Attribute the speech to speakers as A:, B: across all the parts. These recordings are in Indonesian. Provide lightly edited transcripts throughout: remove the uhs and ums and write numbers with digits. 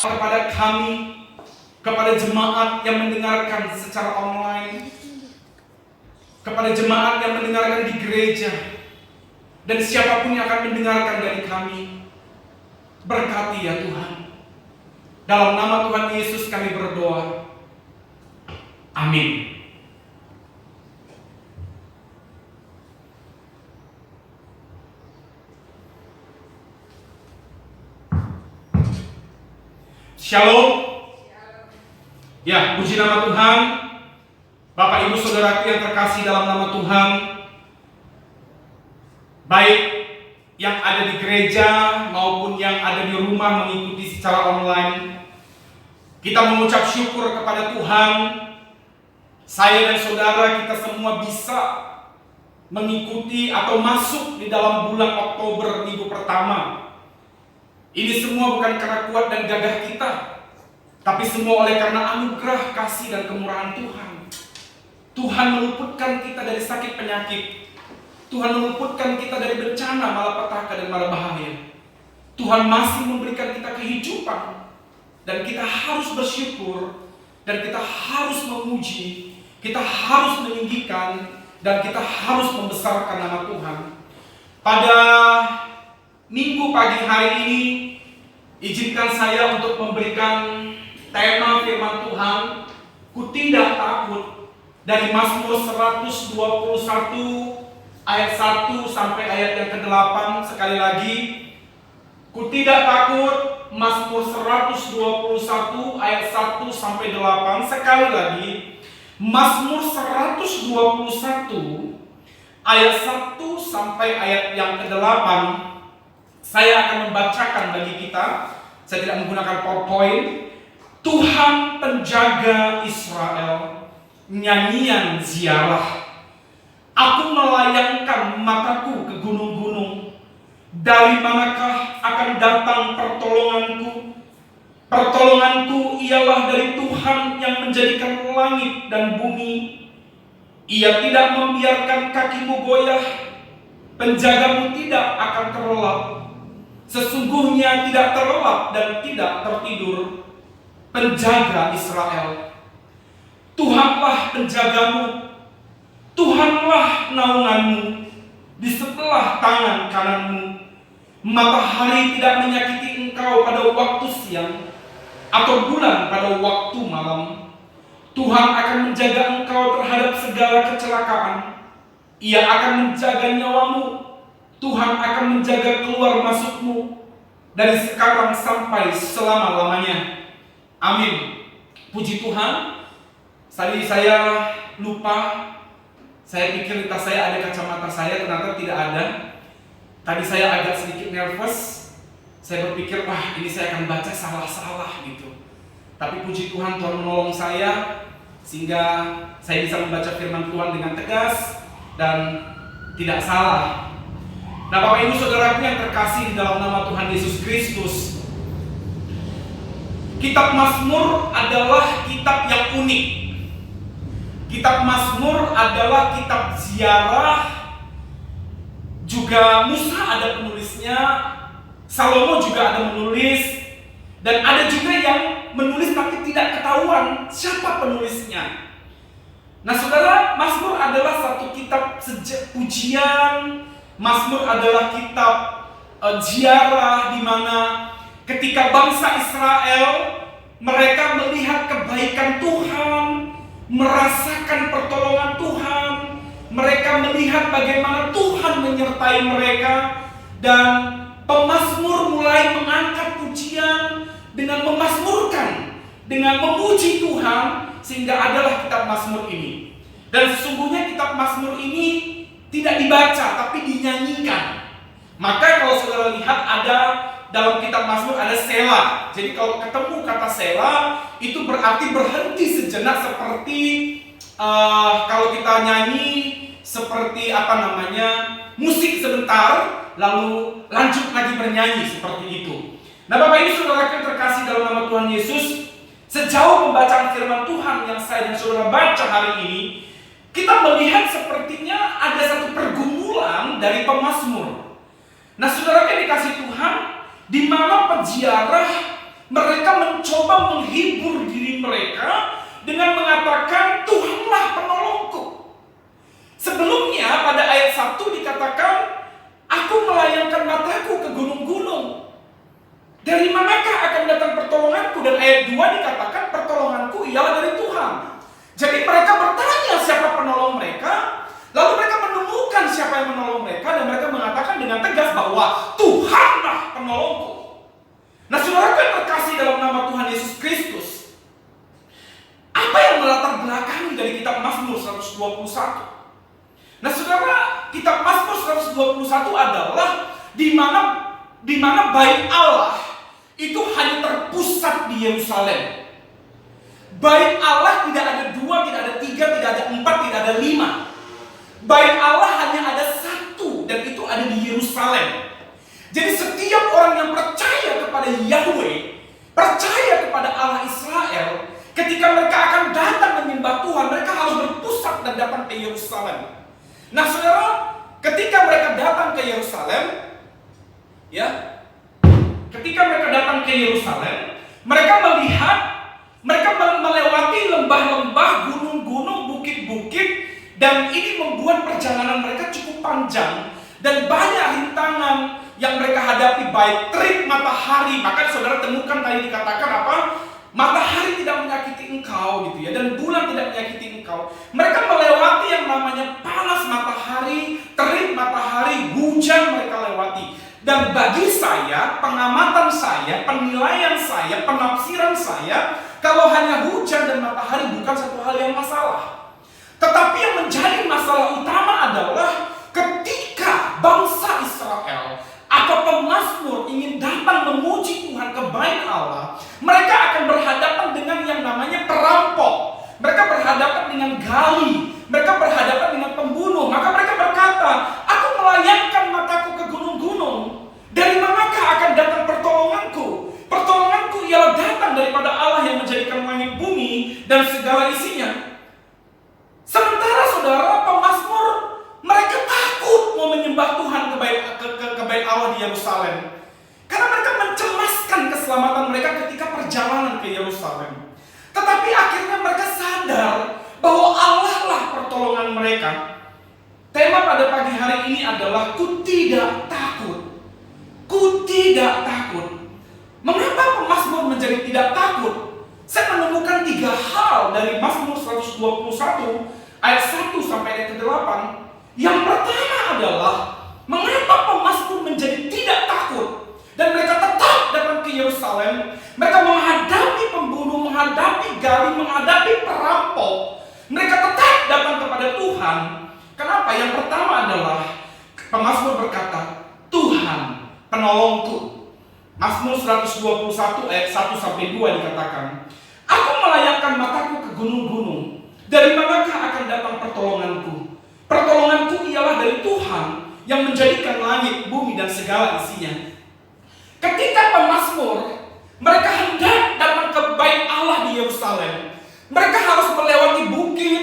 A: Kepada kami, kepada jemaat yang mendengarkan secara online, kepada jemaat yang mendengarkan di gereja, dan siapapun yang akan mendengarkan dari kami, berkati ya Tuhan. Dalam nama Tuhan Yesus kami berdoa. Amin. Shalom. Ya, puji nama Tuhan. Bapak Ibu Saudaraku yang terkasih dalam nama Tuhan, baik yang ada di gereja maupun yang ada di rumah mengikuti secara online, kita mengucap syukur kepada Tuhan. Saya dan saudara kita semua bisa mengikuti atau masuk di dalam bulan Oktober minggu pertama. Ini semua bukan karena kuat dan gagah kita, tapi semua oleh karena anugerah, kasih, dan kemurahan Tuhan. Tuhan meluputkan kita dari sakit penyakit. Tuhan meluputkan kita dari bencana, malapetaka, dan malabahaya. Tuhan masih memberikan kita kehidupan, dan kita harus bersyukur, dan kita harus memuji, kita harus meninggikan, dan kita harus membesarkan nama Tuhan. Pada Minggu pagi hari ini, izinkan saya untuk memberikan tema firman Tuhan, Ku Tidak Takut, dari Mazmur 121 ayat 1 sampai ayat yang ke-8. Sekali lagi, Ku Tidak Takut, Mazmur 121 ayat 1 sampai 8. Sekali lagi, Mazmur 121 ayat 1 sampai ayat yang ke-8. Saya akan membacakan bagi kita. Saya tidak menggunakan PowerPoint. Tuhan penjaga Israel, nyanyian ziarah. Aku melayangkan mataku ke gunung-gunung. Dari manakah akan datang pertolonganku? Pertolonganku ialah dari Tuhan yang menjadikan langit dan bumi. Ia tidak membiarkan kakimu goyah, penjagamu tidak akan terlelap. Sesungguhnya tidak terlelap dan tidak tertidur penjaga Israel. Tuhanlah penjagamu, Tuhanlah naunganmu di sebelah tangan kananmu. Matahari tidak menyakiti engkau pada waktu siang, atau bulan pada waktu malam. Tuhan akan menjaga engkau terhadap segala kecelakaan. Ia akan menjaga nyawamu. Tuhan akan menjaga keluar masukmu dari sekarang sampai selama-lamanya. Amin. Puji Tuhan. Tadi saya lupa. Saya pikir di tas saya ada kacamata saya, ternyata tidak ada. Tadi saya agak sedikit nervous. Saya berpikir, wah ini saya akan baca salah-salah gitu. Tapi puji Tuhan, Tuhan menolong saya sehingga saya bisa membaca firman Tuhan dengan tegas dan tidak salah. Nah, Bapak Ibu Saudaraku yang terkasih di dalam nama Tuhan Yesus Kristus, Kitab Mazmur adalah kitab yang unik. Kitab Mazmur adalah kitab ziarah. Juga Musa ada penulisnya, Salomo juga ada menulis, dan ada juga yang menulis tapi tidak ketahuan siapa penulisnya. Nah, saudara, Mazmur adalah satu kitab pujian. Mazmur adalah kitab ziarah di mana ketika bangsa Israel mereka melihat kebaikan Tuhan, merasakan pertolongan Tuhan, mereka melihat bagaimana Tuhan menyertai mereka, dan pemazmur mulai mengangkat pujian dengan memazmurkan, dengan memuji Tuhan, sehingga adalah kitab Mazmur ini. Dan sesungguhnya kitab Mazmur ini tidak dibaca tapi dinyanyikan. Maka kalau saudara lihat ada dalam kitab Mazmur ada Selah. Jadi kalau ketemu kata Selah, itu berarti berhenti sejenak, seperti kalau kita nyanyi seperti musik sebentar, lalu lanjut lagi bernyanyi seperti itu. Nah, Bapak Ibu Saudara yang terkasih dalam nama Tuhan Yesus, sejauh pembacaan firman Tuhan yang saya dan saudara baca hari ini, kita melihat sepertinya ada satu pergumulan dari pemazmur. Nah, saudara yang dikasih Tuhan, di mana peziarah mereka mencoba menghibur diri mereka dengan mengatakan, Tuhanlah penolongku. Sebelumnya pada ayat 1 dikatakan, aku melayangkan mataku ke gunung-gunung. Dari manakah akan datang pertolonganku? Dan ayat 2 dikatakan, pertolonganku ialah dari Tuhan. Jadi mereka bertanya siapa penolong mereka, lalu mereka menemukan siapa yang menolong mereka, dan mereka mengatakan dengan tegas bahwa Tuhanlah penolongku. Nah, saudara yang terkasih dalam nama Tuhan Yesus Kristus, apa yang melatar belakangi dari kitab Mazmur 121? Nah, saudara, kitab Mazmur 121 adalah di mana bait Allah itu hanya terpusat di Yerusalem. Bait Allah tidak ada 2, tidak ada 3, tidak ada 4, tidak ada 5. Bait Allah hanya ada 1, dan itu ada di Yerusalem. Jadi setiap orang yang percaya kepada Yahweh, percaya kepada Allah Israel, ketika mereka akan datang menyembah Tuhan, mereka harus berpusat dan datang ke Yerusalem. Nah, saudara, ketika mereka datang ke Yerusalem, ketika mereka datang ke Yerusalem, mereka melihat, mereka melewati lembah-lembah, gunung-gunung, bukit-bukit, dan ini membuat perjalanan mereka cukup panjang dan banyak rintangan yang mereka hadapi, baik terik matahari. Maka saudara temukan tadi dikatakan apa? Matahari tidak menyakiti engkau gitu ya, dan bulan tidak menyakiti engkau. Mereka melewati yang namanya panas matahari, terik matahari, hujan mereka lewati. Dan bagi saya, pengamatan saya, penilaian saya, penafsiran saya, kalau hanya hujan dan matahari bukan satu hal yang masalah. Tetapi yang menjadi masalah utama adalah ketika bangsa Israel atau pemazmur ingin datang memuji Tuhan ke bait Allah, mereka akan berhadapan dengan yang namanya perampok. Mereka berhadapan dengan gali, mereka berhadapan dengan pembunuh. Maka mereka berkata, aku melayangkan mataku ke gunung-gunung. Dari manakah akan datang pertolonganku? Pertolonganku ialah datang daripada Allah yang menjadikan langit bumi dan segala isinya. Sementara saudara, pemazmur mereka takut mau menyembah Tuhan ke bait Allah di Yerusalem, karena mereka mencemaskan keselamatan mereka ketika perjalanan ke Yerusalem. Tetapi akhirnya mereka sadar bahwa Allah lah pertolongan mereka. Tema pada pagi hari ini adalah ku tidak takut. Ku tidak takut. Mengapa pemazmur menjadi tidak takut? Saya menemukan 3 hal dari Mazmur 121 ayat 1 sampai ayat 8. Yang pertama adalah mengapa pemazmur menjadi tidak takut dan mereka tetap datang ke Yerusalem. Mereka menghadapi pembunuh, menghadapi gali, menghadapi perampok. Mereka tetap datang kepada Tuhan. Kenapa? Yang pertama adalah pemazmur berkata, Tuhan penolongku. Mazmur 121 ayat 1 sampai 2 dikatakan, aku melayangkan mataku ke gunung-gunung. Dari manakah akan datang pertolonganku? Pertolonganku ialah dari Tuhan yang menjadikan langit, bumi, dan segala isinya. Ketika pemazmur mereka hendak datang ke bait Allah di Yerusalem, mereka harus melewati bukit,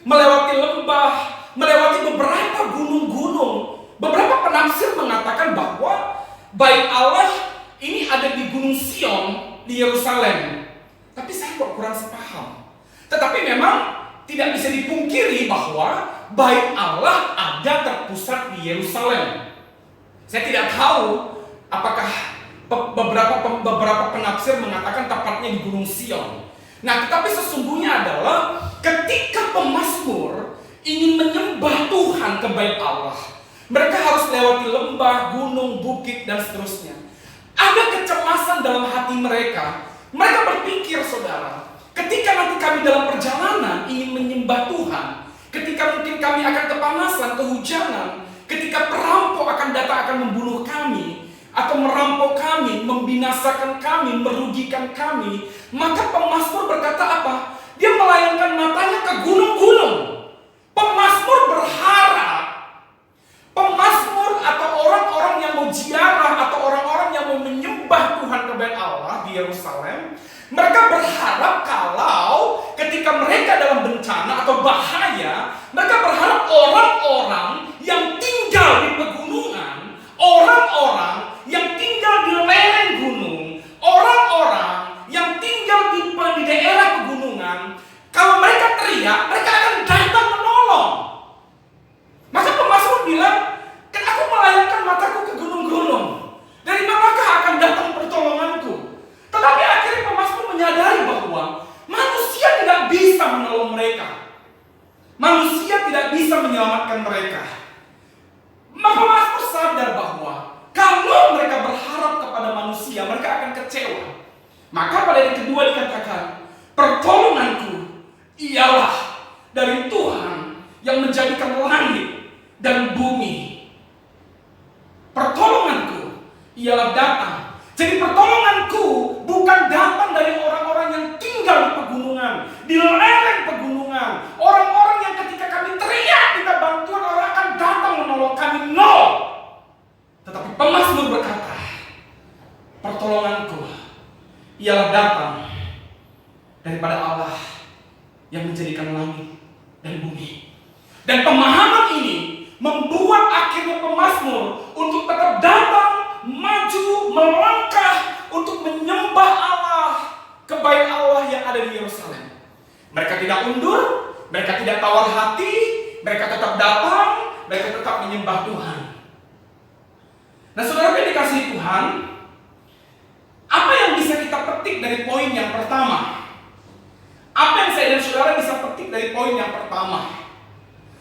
A: melewati lembah, melewati beberapa gunung-gunung. Beberapa penafsir mengatakan bahwa bait Allah ini ada di Gunung Sion di Yerusalem. Tapi saya kok kurang sepaham. Tetapi memang tidak bisa dipungkiri bahwa bait Allah ada terpusat di Yerusalem. Saya tidak tahu apakah beberapa penafsir mengatakan tepatnya di Gunung Sion. Nah, tetapi sesungguhnya adalah ketika pemazmur ingin menyembah Tuhan ke bait Allah, mereka harus lewati lembah, gunung, bukit, dan seterusnya. Ada kecemasan dalam hati mereka. Mereka berpikir, saudara, ketika nanti kami dalam perjalanan ingin menyembah Tuhan, ketika mungkin kami akan kepanasan, kehujanan, ketika perampok akan datang akan membunuh kami, atau merampok kami, membinasakan kami, merugikan kami, maka pemazmur berkata apa? Dia melayangkan matanya ke gunung-gunung. Pemazmur berharap, pemazmur atau orang-orang yang mau ziarah atau orang-orang yang mau menyembah Tuhan kepada Allah di Yerusalem, mereka berharap kalau ketika mereka dalam bencana atau bahaya, mereka berharap orang-orang yang tinggal di pegunungan, orang-orang yang tinggal di lereng gunung, orang-orang yang tinggal di daerah pegunungan, kalau mereka teriak, mereka akan datang menolong. Maka pemazmur bilang, kan aku melayangkan mataku ke gunung-gunung, dari manakah akan datang pertolonganku? Tetapi akhirnya pemazmur menyadari bahwa manusia tidak bisa menolong mereka. Manusia tidak bisa menyelamatkan mereka. Maka pemazmur sadar bahwa kalau mereka berharap kepada manusia, mereka akan kecewa. Maka pada yang kedua dikatakan, pertolonganku ialah dari Tuhan yang menjadikan langit dan bumi. Pertolonganku ialah datang. Jadi pertolonganku bukan datang dari orang-orang yang tinggal di pegunungan, di lereng pegunungan. Orang-orang yang ketika kami teriak minta bantuan, orang akan datang menolong kami. No. Tetapi pemazmur berkata, pertolonganku ialah datang daripada Allah yang menjadikan langit dan bumi. Dan pemahaman ini membuat akhirnya pemazmur untuk tetap datang, maju, melangkah untuk menyembah Allah, kebait Allah yang ada di Yerusalem. Mereka tidak undur, mereka tidak tawar hati, mereka tetap datang, mereka tetap menyembah Tuhan. Nah, saudara yang dikasihi Tuhan, apa yang bisa kita petik dari poin yang pertama? Apa yang saya dan saudara bisa petik dari poin yang pertama?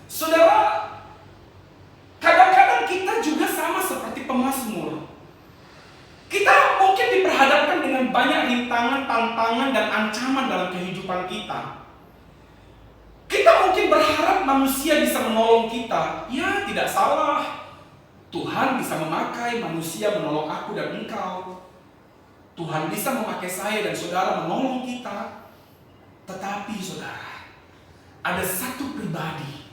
A: Saudara, kadang-kadang kita juga sama seperti pemazmur. Kita mungkin diperhadapkan dengan banyak rintangan, tantangan, dan ancaman dalam kehidupan kita. Kita mungkin berharap manusia bisa menolong kita. Ya, tidak salah. Tuhan bisa memakai manusia menolong aku dan engkau. Tuhan bisa memakai saya dan saudara menolong kita. Tetapi saudara, ada satu pribadi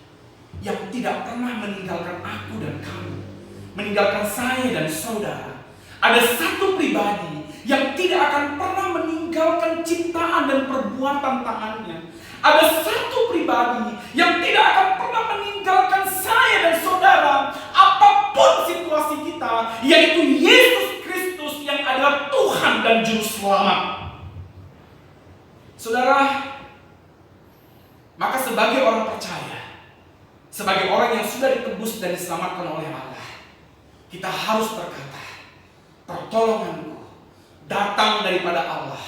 A: yang tidak pernah meninggalkan aku dan kamu, meninggalkan saya dan saudara. Ada satu pribadi yang tidak akan pernah meninggalkan ciptaan dan perbuatan tangannya. Ada satu pribadi yang tidak akan pernah meninggalkan saya dan saudara, apapun situasi kita, yaitu Yesus Kristus yang adalah Tuhan dan Juru Selamat. Saudara, maka sebagai orang percaya, sebagai orang yang sudah ditebus dan diselamatkan oleh Allah, kita harus berkata, pertolonganku datang daripada Allah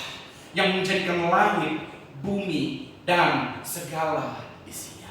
A: yang menjadikan langit, bumi, dan segala isinya.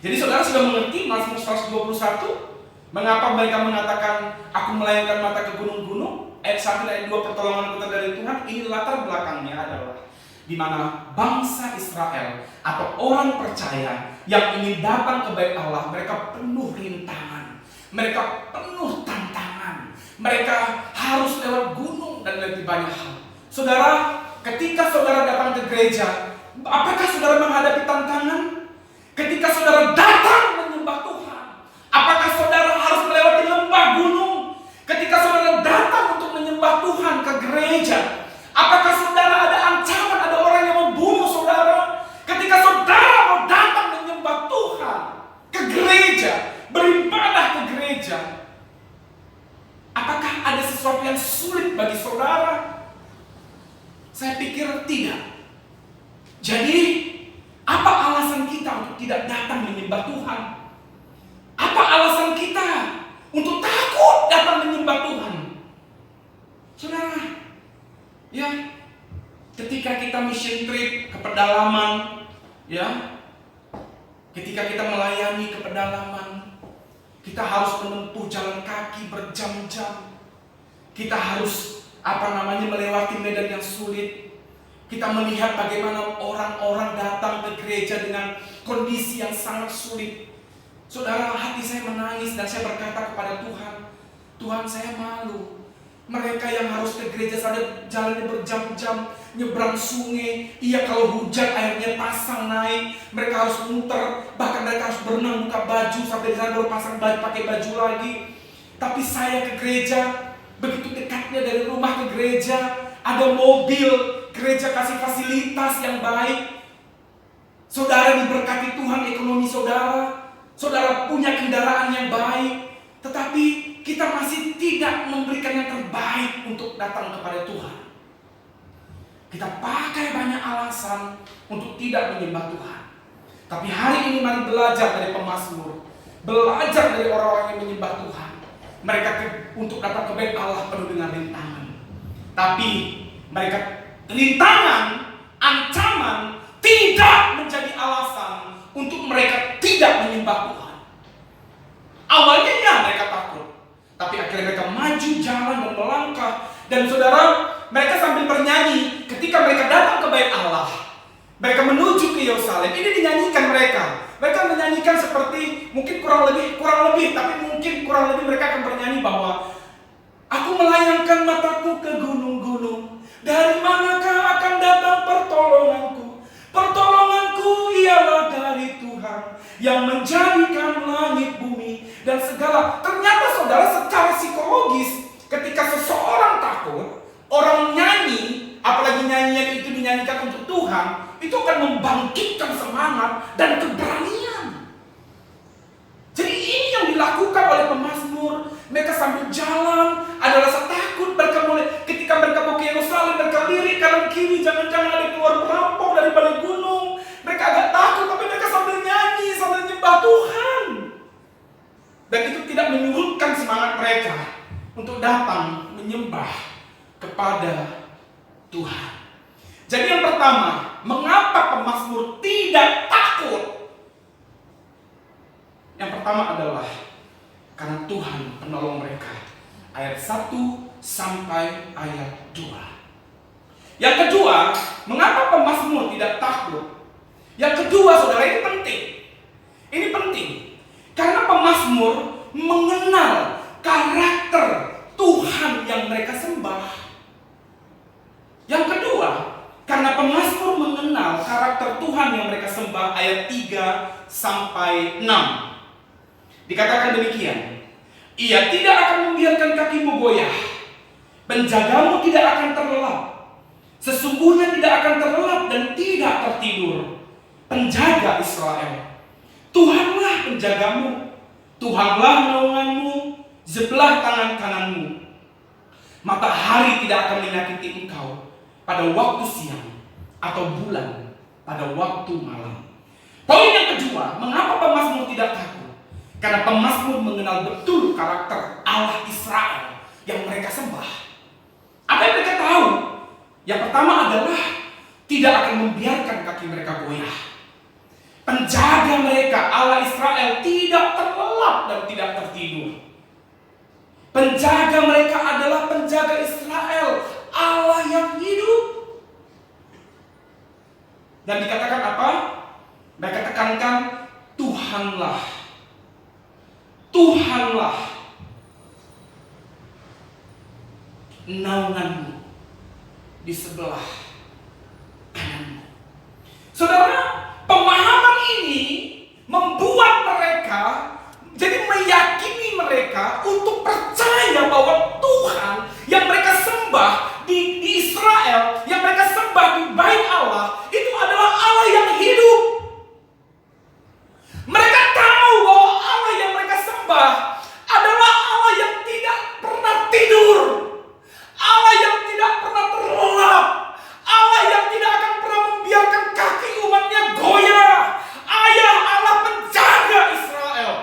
A: Jadi saudara sudah mengerti Mazmur 121? Mengapa mereka mengatakan, aku melayangkan mata ke gunung-gunung? Ayat 1 dan ayat 2, pertolonganku dari Tuhan. Ini latar belakangnya adalah di mana bangsa Israel atau orang percaya yang ingin datang ke bait Allah, mereka penuh rintangan, mereka penuh tantangan, mereka harus lewat gunung dan lebih banyak hal. Saudara, ketika saudara datang ke gereja, apakah saudara menghadapi tantangan? Ketika saudara datang menyembah Tuhan, apakah saudara harus melewati lembah gunung? Ketika saudara datang untuk menyembah Tuhan ke gereja, apakah saudara ada ancaman, ada orang yang membunuh saudara? Ketika saudara mau datang menyembah Tuhan ke gereja, beribadah ke gereja, apakah ada sesuatu yang sulit bagi saudara? Saya pikir tidak. Jadi, apa alasan kita untuk tidak datang menyembah Tuhan? Apa alasan kita untuk takut datang menyembah Tuhan? Saudara, ya, ketika kita mission trip ke pedalaman, ya, ketika kita melayani ke pedalaman, kita harus menempuh jalan kaki berjam-jam. Kita harus melewati medan yang sulit. Kita melihat bagaimana orang-orang datang ke gereja dengan kondisi yang sangat sulit. Saudara, hati saya menangis dan saya berkata kepada Tuhan, Tuhan, saya malu. Mereka yang harus ke gereja sana jalannya berjam-jam, nyebrang sungai. Iya, kalau hujan airnya pasang naik, mereka harus muter, bahkan mereka harus berenang buka baju sampai di sana baru pasang baju, pakai baju lagi. Tapi saya ke gereja, begitu dekatnya dari rumah ke gereja, ada mobil, gereja kasih fasilitas yang baik. Saudara diberkati Tuhan ekonomi saudara, saudara punya kendaraan yang baik, tetapi kita masih tidak memberikan yang terbaik untuk datang kepada Tuhan. Kita pakai banyak alasan untuk tidak menyembah Tuhan. Tapi hari ini mari belajar dari pemazmur, belajar dari orang-orang yang menyembah Tuhan. Mereka untuk datang ke bait Allah penuh dengan rintangan. Tapi mereka rintangan, ancaman tidak menjadi alasan untuk mereka tidak menyembah Tuhan. Awalnya ya mereka takut, tapi akhirnya mereka maju jalan dan melangkah. Dan saudara, mereka sambil bernyanyi ketika mereka datang ke bait Allah. Mereka menuju ke Yerusalem. Ini dinyanyikan mereka. Mereka menyanyikan seperti mungkin kurang lebih, tapi mungkin kurang lebih mereka akan bernyanyi bahwa aku melayangkan mataku ke gunung-gunung. Dari manakah akan datang pertolonganku? Pertolonganku ialah dari Tuhan yang menjadikan langit, bumi, dan segala. Ternyata saudara, secara psikologis ketika seseorang takut, orang nyanyi, apalagi nyanyian itu dinyanyikan untuk Tuhan, itu akan membangkitkan semangat dan keberanian. Jadi ini yang dilakukan oleh pemazmur. Mereka sambil jalan, ada rasa takut. Mereka mulai, ketika mereka mau ke Yerusalem, mereka lirik kanan kiri, jangan-jangan ada keluar perampok dari balik gunung. Mereka agak takut, tapi mereka sambil nyanyi, sambil nyembah Tuhan. Dan itu tidak menyurutkan semangat mereka untuk datang menyembah kepada Tuhan. Jadi yang pertama, mengapa pemazmur tidak takut? Yang pertama adalah karena Tuhan penolong mereka. Ayat 1 sampai ayat 2. Yang kedua, mengapa pemazmur tidak takut? Yang kedua, saudara, ini penting. Ini penting. Karena pemazmur mengenal karakter Tuhan yang mereka sembah. Yang kedua, karena pemazmur mengenal karakter Tuhan yang mereka sembah, ayat 3 sampai 6. Dikatakan demikian, Ia tidak akan membiarkan kakimu goyah, penjagamu tidak akan terlelap, sesungguhnya tidak akan terlelap dan tidak tertidur. Penjaga Israel, Tuhanlah penjagamu, Tuhanlah naunganmu, sebelah tangan kananmu. Matahari tidak akan menyakiti engkau pada waktu siang, atau bulan pada waktu malam. Poin yang kedua, mengapa pemazmur tidak takut? Karena pemazmur mengenal betul karakter Allah Israel yang mereka sembah. Apa yang mereka tahu? Yang pertama adalah tidak akan membiarkan kaki mereka goyah. Penjaga mereka, Allah Israel, tidak terlelap dan tidak tertidur. Penjaga mereka adalah penjaga Israel, Allah yang hidup. Dan dikatakan apa? Mereka tekankan, Tuhanlah. Tuhanlah naunganmu di sebelah kananmu. Saudara, pemahaman ini membuat mereka, jadi meyakini mereka untuk percaya bahwa Tuhan yang mereka sembah di Israel, yang mereka sembah di bait Allah, itu adalah Allah yang hidup. Mereka tahu bahwa Allah yang mereka sembah adalah Allah yang tidak pernah tidur, Allah yang tidak pernah terlelap, Allah yang tidak akan pernah membiarkan kaki umatnya goyah. Ayah Allah penjaga Israel.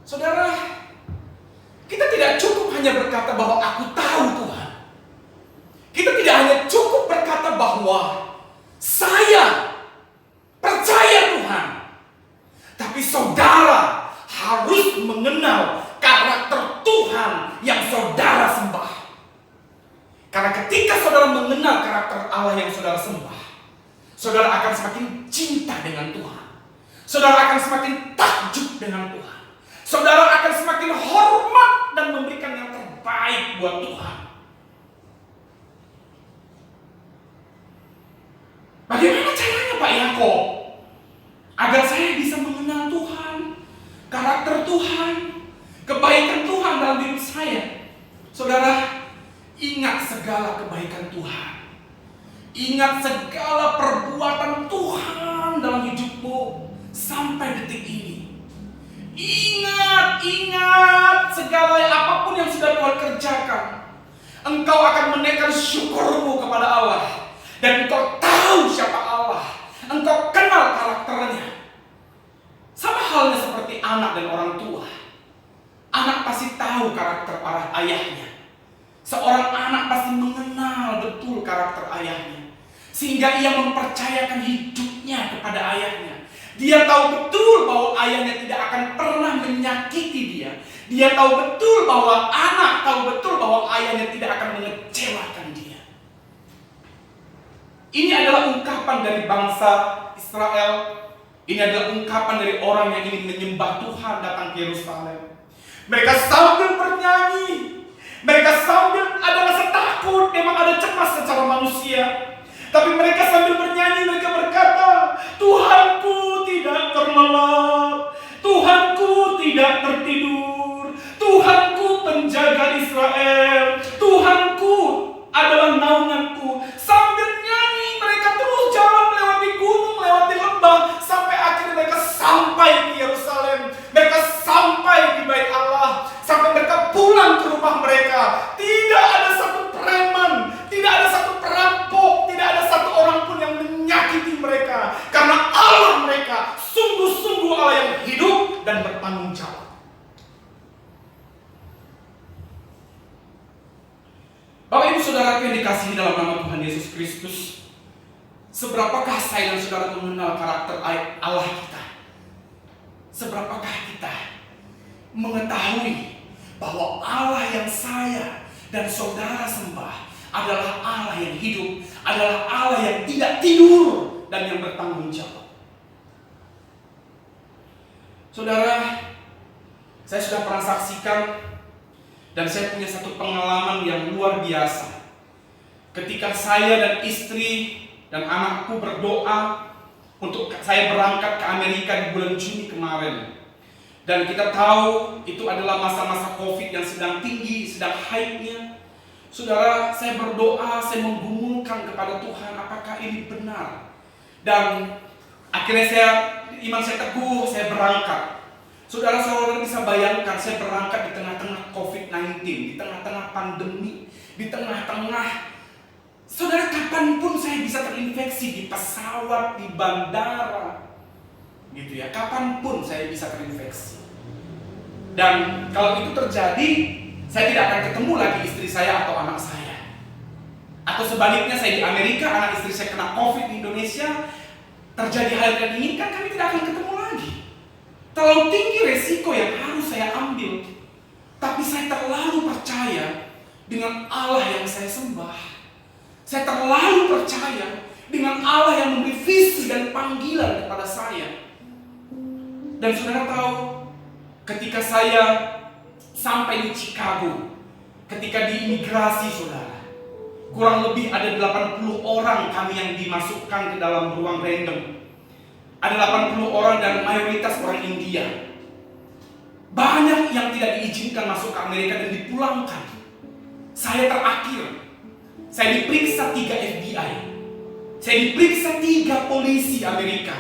A: Saudara, kita tidak cukup hanya berkata bahwa aku tahu Tuhan. Kita tidak hanya cukup berkata bahwa saya percaya Tuhan. Tapi saudara harus mengenal karakter Tuhan yang saudara sembah. Karena ketika saudara mengenal karakter Allah yang saudara sembah, saudara akan semakin cinta dengan Tuhan. Saudara akan semakin takjub dengan Tuhan. Saudara akan semakin hormat dan memberikan yang terbaik buat Tuhan. Bagaimana caranya Pak Yakob agar saya bisa mengenal Tuhan, karakter Tuhan, kebaikan Tuhan dalam hidup saya? Saudara, ingat segala kebaikan Tuhan. Ingat segala perbuatan Tuhan dalam hidupmu sampai detik ini. Ingat segala apapun yang sudah Tuhan kerjakan. Engkau akan menaikkan syukurmu kepada Allah. Dan engkau tahu siapa Allah. Engkau kenal karakternya. Sama halnya seperti anak dan orang tua. Anak pasti tahu karakter para ayahnya. Seorang anak pasti mengenal betul karakter ayahnya. Sehingga ia mempercayakan hidupnya kepada ayahnya. Dia tahu betul bahwa ayahnya tidak akan pernah menyakiti dia. Dia tahu betul bahwa anak tahu betul bahwa ayahnya tidak akan mengecewakan dia. Ini adalah ungkapan dari bangsa Israel. Ini adalah ungkapan dari orang yang ingin menyembah Tuhan datang ke Yerusalem. Mereka sambil bernyanyi. Mereka sambil ada rasa takut. Memang ada cemas secara manusia. Tapi mereka sambil bernyanyi, mereka berkata, Tuhanku tidak terlelap, Tuhanku tidak tertidur, Tuhanku penjaga Israel, Tuhanku adalah naunganku. Sambil nyanyi, mereka terus jalan melewati gunung, melewati lembah, sampai akhirnya mereka sampai di Yerusalem. Mereka sampai di Bait Allah, sampai mereka pulang ke rumah mereka. Tidak ada satu preman, tidak ada satu perampok, tidak ada satu orang pun yang menyakiti mereka. Karena Allah mereka sungguh-sungguh Allah yang hidup dan bertanggung jawab. Bapak Ibu Saudara yang dikasihi dalam nama Tuhan Yesus Kristus, seberapakah saya dan saudara mengenal karakter Allah kita? Seberapakah kita mengetahui bahwa Allah yang saya dan saudara sembah adalah Allah yang hidup, adalah Allah yang tidak tidur dan yang bertanggung jawab. Saudara, saya sudah pernah saksikan dan saya punya satu pengalaman yang luar biasa. Ketika saya dan istri dan anakku berdoa untuk saya berangkat ke Amerika di bulan Juni kemarin. Dan kita tahu itu adalah masa-masa COVID yang sedang tinggi, sedang hype-nya. Saudara, saya berdoa, saya menggumulkan kepada Tuhan apakah ini benar. Dan akhirnya iman saya teguh, saya berangkat. Saudara-saudara bisa bayangkan saya berangkat di tengah-tengah COVID-19, di tengah-tengah pandemi, di tengah-tengah. Saudara, kapanpun saya bisa terinfeksi di pesawat, di bandara. Gitu ya, kapanpun saya bisa terinfeksi. Dan kalau itu terjadi, saya tidak akan ketemu lagi istri saya atau anak saya. Atau sebaliknya, saya di Amerika, anak istri saya kena COVID di Indonesia, terjadi hal yang diinginkan, kami tidak akan ketemu lagi. Terlalu tinggi resiko yang harus saya ambil. Tapi saya terlalu percaya dengan Allah yang saya sembah. Saya terlalu percaya dengan Allah yang memberi visi dan panggilan kepada saya. Dan saudara tahu, ketika saya sampai di Chicago, ketika di imigrasi saudara, kurang lebih ada 80 orang kami yang dimasukkan ke dalam ruang random. Ada 80 orang dan mayoritas orang India. Banyak yang tidak diizinkan masuk ke Amerika dan dipulangkan. Saya terakhir. Saya diperiksa 3 FBI. Saya diperiksa 3 polisi Amerika.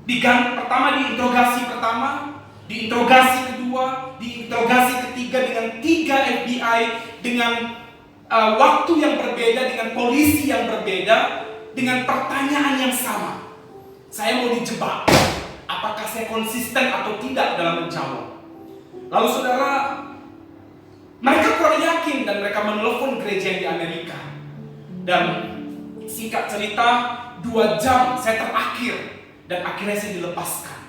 A: Pertama diinterogasi pertama, diinterogasi kedua, diinterogasi ketiga dengan 3 FBI dengan waktu yang berbeda, dengan polisi yang berbeda, dengan pertanyaan yang sama. Saya mau dijebak. Apakah saya konsisten atau tidak dalam menjawab? Lalu saudara, mereka kurang yakin dan mereka menelpon gereja di Amerika. Dan singkat cerita, 2 jam saya terakhir. Dan akhirnya saya dilepaskan.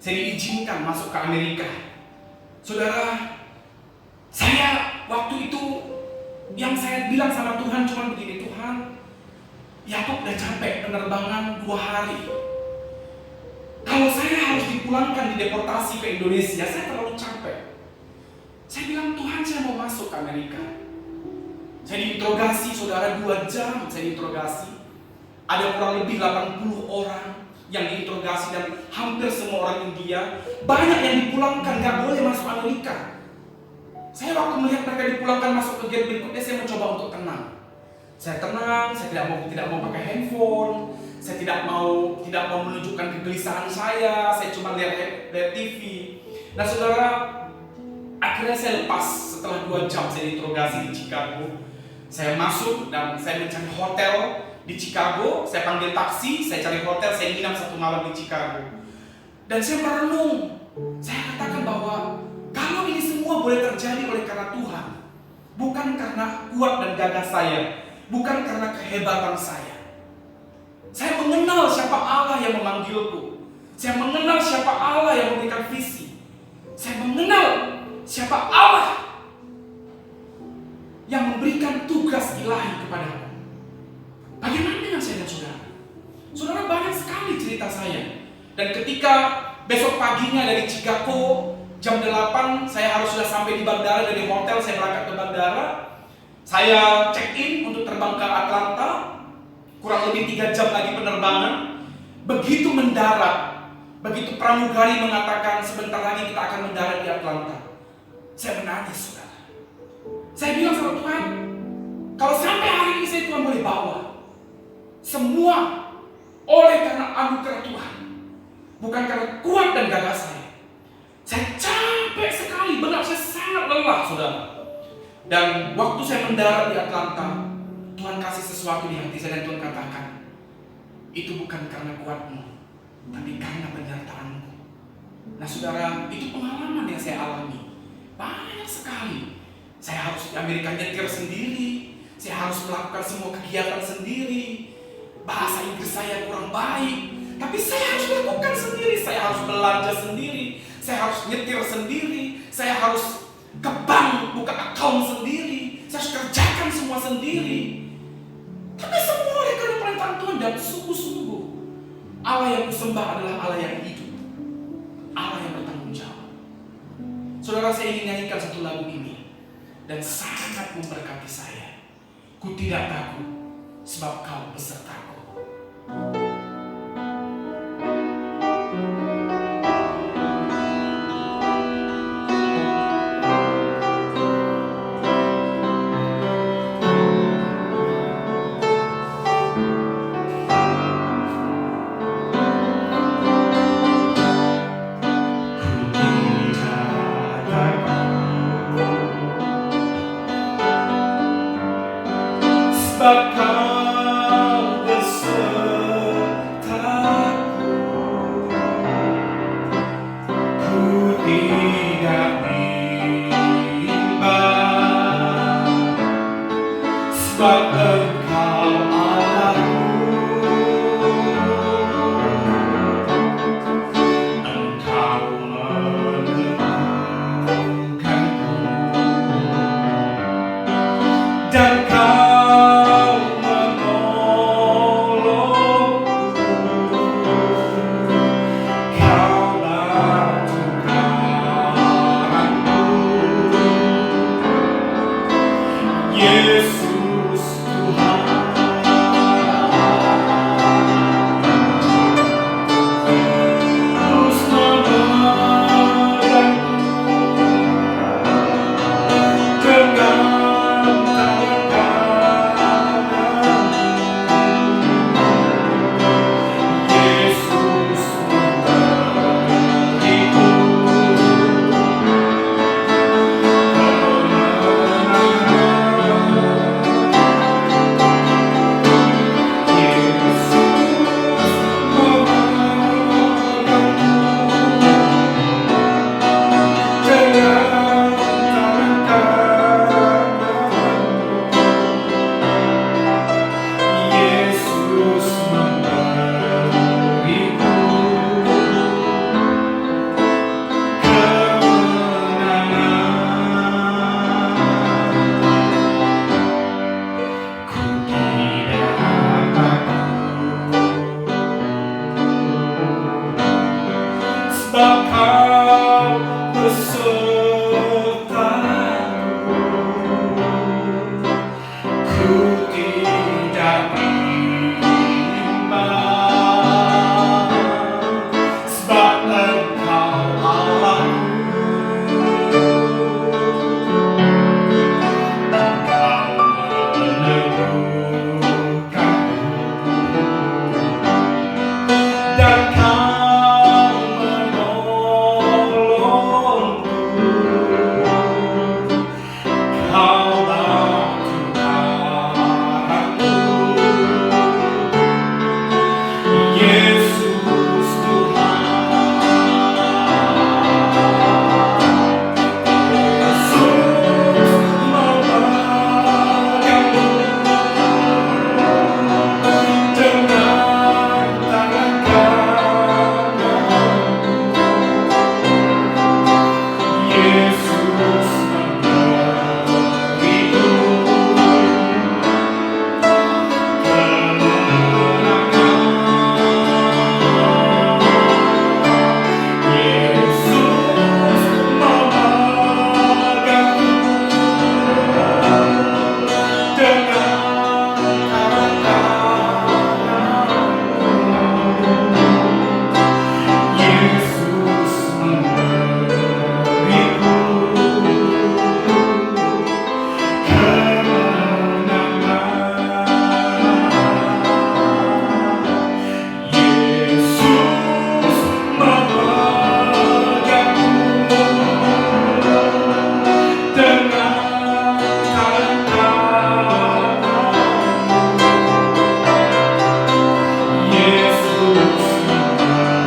A: Saya diizinkan masuk ke Amerika. Saudara, saya waktu itu yang saya bilang sama Tuhan cuma begini, Tuhan, Yakob udah capek penerbangan 2 hari. Kalau saya harus dipulangkan, dideportasi ke Indonesia, saya terlalu capek. Saya bilang, Tuhan, saya mau masuk ke Amerika. Saya diinterogasi, saudara, 2 jam saya diinterogasi. Ada kurang lebih 80 orang yang diinterogasi dan hampir semua orang India. Banyak yang dipulangkan, gak boleh masuk Amerika. Saya waktu melihat mereka dipulangkan masuk ke gate berikutnya, saya mencoba untuk tenang. Saya tenang, saya tidak mau pakai handphone, saya tidak mau menunjukkan kegelisahan saya cuma lihat TV. Nah saudara, akhirnya saya lepas setelah 2 jam saya diinterogasi di Chicago. Saya masuk dan saya mencari hotel di Chicago. Saya panggil taksi, saya cari hotel, saya nginap 1 malam di Chicago. Dan saya merenung, saya katakan bahwa kalau ini semua boleh terjadi oleh karena Tuhan, bukan karena kuat dan gagah saya, bukan karena kehebatan saya. Saya mengenal siapa Allah yang memanggilku. Saya mengenal siapa Allah yang memberikan visi. Saya mengenal siapa Allah yang memberikan tugas ilahi kepadaku. Bagaimana dengan saya dan saudara? Saudara, banyak sekali cerita saya. Dan ketika besok paginya dari Chicago jam 8 saya harus sudah sampai di bandara. Dari hotel saya berangkat ke bandara. Saya check in untuk terbang ke Atlanta. Kurang lebih 3 jam lagi penerbangan. Begitu mendarat, begitu pramugari mengatakan sebentar lagi kita akan mendarat di Atlanta, saya menangis, saudara. Saya bilang sama Tuhan, kalau sampai hari ini saya Tuhan boleh bawa, semua oleh karena anugerah Tuhan, bukan karena kuat dan gagah saya. Saya capek sekali, benar, saya sangat lelah, saudara. Dan waktu saya mendarat di Atlanta, Tuhan kasih sesuatu di hati saya dan Tuhan katakan, itu bukan karena kuatmu, tapi karena penyertaanmu. Nah saudara, itu pengalaman yang saya alami. Banyak sekali. Saya harus di Amerika nyetir sendiri, saya harus melakukan semua kegiatan sendiri. Bahasa Inggris saya kurang baik, tapi saya harus lakukan sendiri. Saya harus belanja sendiri, saya harus nyetir sendiri, saya harus ke bank buka account sendiri, saya harus kerjakan semua sendiri. Tapi semua oleh karena perintah Tuhan, dan sungguh-sungguh Allah yang kusembah adalah Allah yang hidup, Allah yang bertanggung jawab. Saudara, saya ingin nyanyikan satu lagu ini dan sangat memberkati saya. Ku tidak takut sebab Kau besertaku. Sebab Kau besertaku, ku tidak bimbang. Sebab Engkau Allahku, Engkau meneguhkanku, dan Kau Yesus Tuhan. tidak berimbang, sebab Engkau Allahku, Engkau meneguhkanku dan Kau menolongku. Kaulah Tuhanku, Yesus Tuhan. Yesus memegangku dengan tangan kananmu. Yesus memberiku kemenangan. Yesus memegangku dengan tangan kananmu. Yesus memberiku kemenangan. Yesus memegangku dengan tangan kananmu. Yesus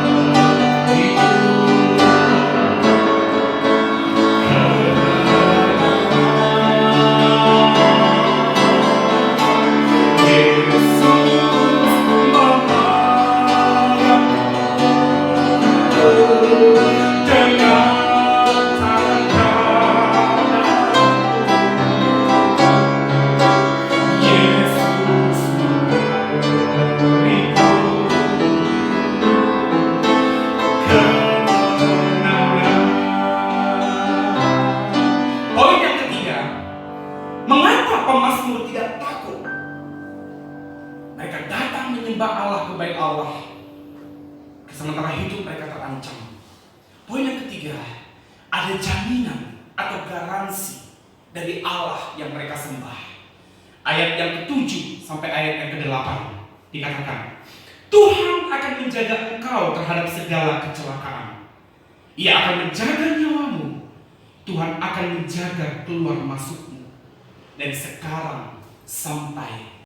A: memberiku kemenangan. Yesus memegangku dengan tangan kananmu. Yesus memberiku kemenangan. Poin yang ketiga, mengapa pemazmur tidak takut? Mereka datang menyembah Allah, kebaik Allah, sementara hidup mereka terancam. Poin yang ketiga, ada jaminan atau garansi dari Allah yang mereka sembah. Ayat yang ke-7 sampai ayat yang ke-8 dikatakan, Tuhan akan menjaga engkau terhadap segala kecelakaan. Ia akan menjaga nyawamu. Tuhan akan menjaga keluar masukmu dari sekarang sampai